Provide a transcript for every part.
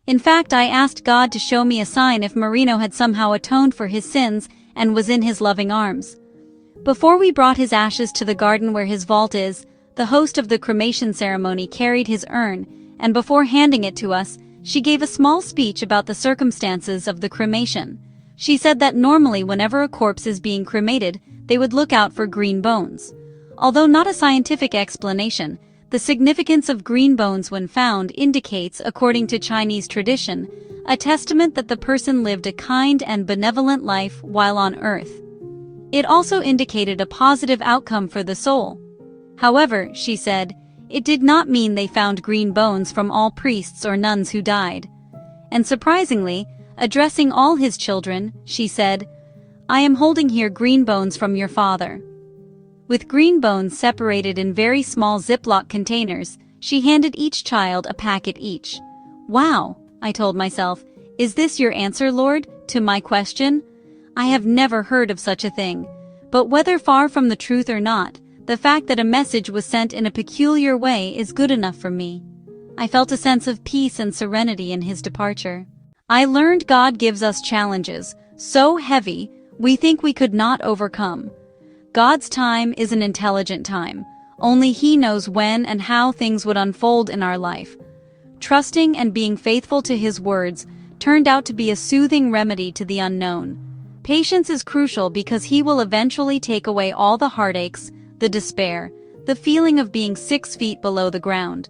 In fact, I asked God to show me a sign if Marino had somehow atoned for his sins and was in his loving arms. Before we brought his ashes to the garden where his vault is, the host of the cremation ceremony carried his urn, and before handing it to us, she gave a small speech about the circumstances of the cremation. She said that normally whenever a corpse is being cremated, they would look out for green bones. Although not a scientific explanation, the significance of green bones when found indicates, according to Chinese tradition, a testament that the person lived a kind and benevolent life while on earth. It also indicated a positive outcome for the soul. However, she said, it did not mean they found green bones from all priests or nuns who died. And surprisingly, addressing all his children, she said, "I am holding here green bones from your father." With green bones separated in very small Ziploc containers, she handed each child a packet each. Wow, I told myself, is this your answer, Lord, to my question? I have never heard of such a thing. But whether far from the truth or not, the fact that a message was sent in a peculiar way is good enough for me. I felt a sense of peace and serenity in his departure. I learned God gives us challenges, so heavy, we think we could not overcome. God's time is an intelligent time. Only He knows when and how things would unfold in our life. Trusting and being faithful to His words turned out to be a soothing remedy to the unknown. Patience is crucial because He will eventually take away all the heartaches, the despair, the feeling of being 6 feet below the ground.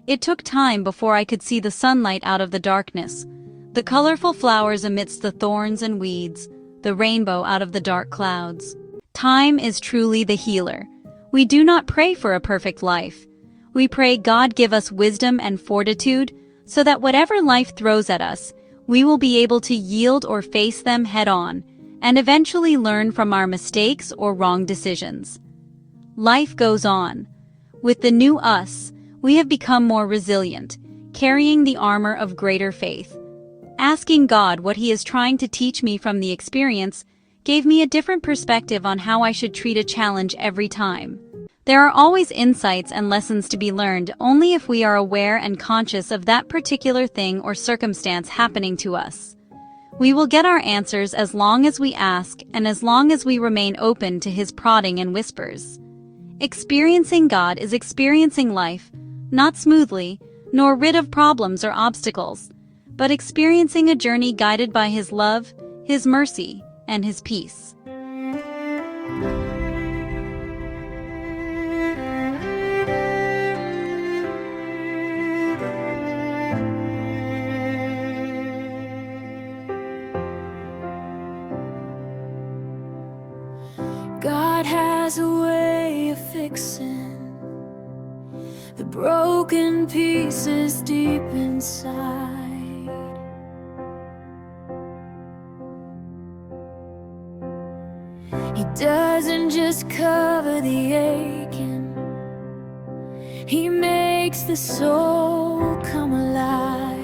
It took time before I could see the sunlight out of the darkness, the colorful flowers amidst the thorns and weeds, the rainbow out of the dark clouds. Time is truly the healer. We do not pray for a perfect life. We pray God give us wisdom and fortitude so that whatever life throws at us, we will be able to yield or face them head-on and eventually learn from our mistakes or wrong decisions. Life goes on. With the new us, we have become more resilient, carrying the armor of greater faith. Asking God what He is trying to teach me from the experience gave me a different perspective on how I should treat a challenge every time. There are always insights and lessons to be learned only if we are aware and conscious of that particular thing or circumstance happening to us. We will get our answers as long as we ask and as long as we remain open to His prodding and whispers. Experiencing God is experiencing life, not smoothly, nor rid of problems or obstacles, but experiencing a journey guided by His love, His mercy, and His peace. God has a way of fixing the broken pieces deep inside. He doesn't just cover the aching, He makes the soul come alive.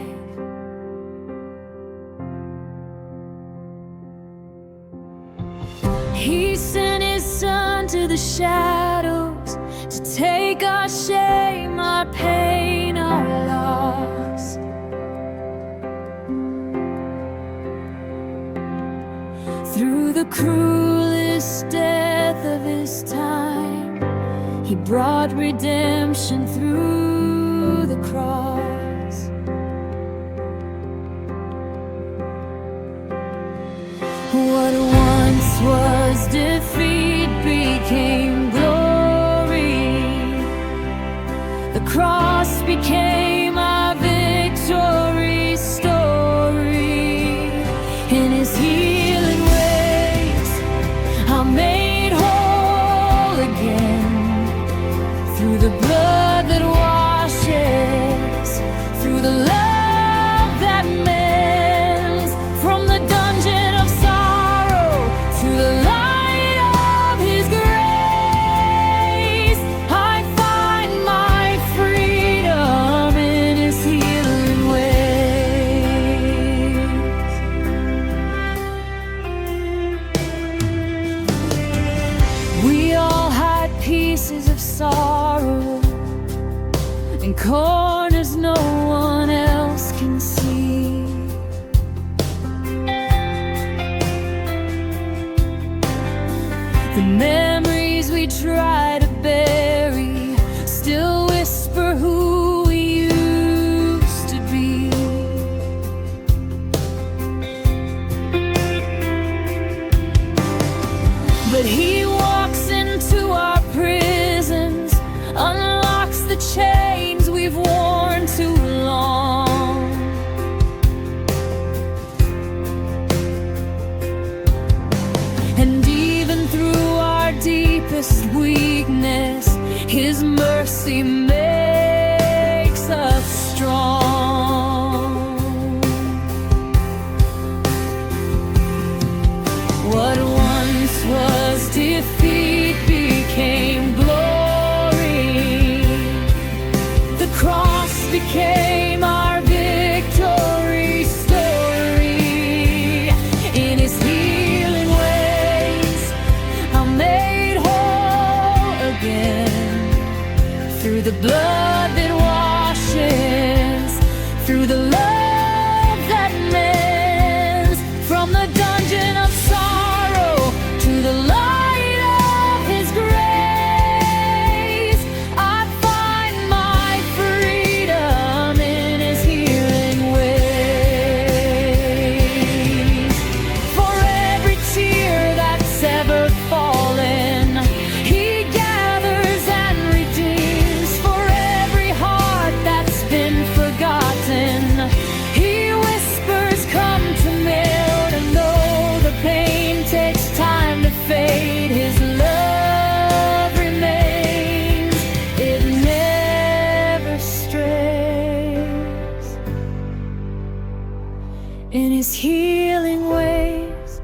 He sent His Son to the shadows to take our shame, our pain, our loss. Through the cruelest death of His time, He brought redemption through the cross. What once was defeat became glory. The cross became our victory story. In His healing ways, I'm made whole again. Through the blood that washes, through the love that mends, from the dungeon of sorrow to the light of His grace, I find my freedom in His healing ways. We all hide pieces of sorrow in corners no one else can see. The memories we try to bury still whisper who we used to be. But he walks into our prisons, unlocks the chains we've worn too long. And even through our deepest weakness, his mercy makes us strong. What once was defeat became glory. The cross became our victory story. In his healing ways, I'm made whole again. Through the blood that washes, through the love that mends, from the dungeon of sorrow to the light of his grace, I find my freedom in his healing ways. For every tear that's ever fallen, he gathers and redeems. For every heart that's been forgotten, he whispers, come to mend. And though the pain takes time to fade, his love remains, it never strays. In his healing ways,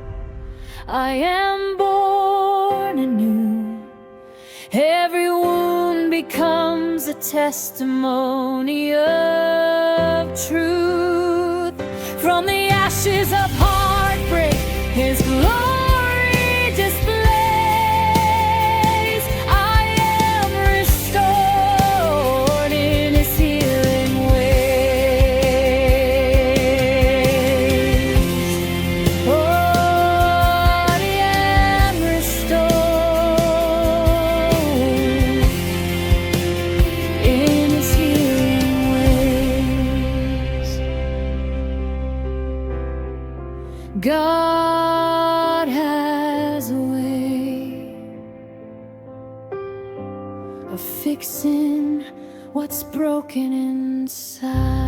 I am born anew. Every wound becomes a testimony of truth. From the ashes of heartbreak, his glory displays. I am restored in his healing ways. Oh, I am restored in his healing ways. God has a way of fixing what's broken inside.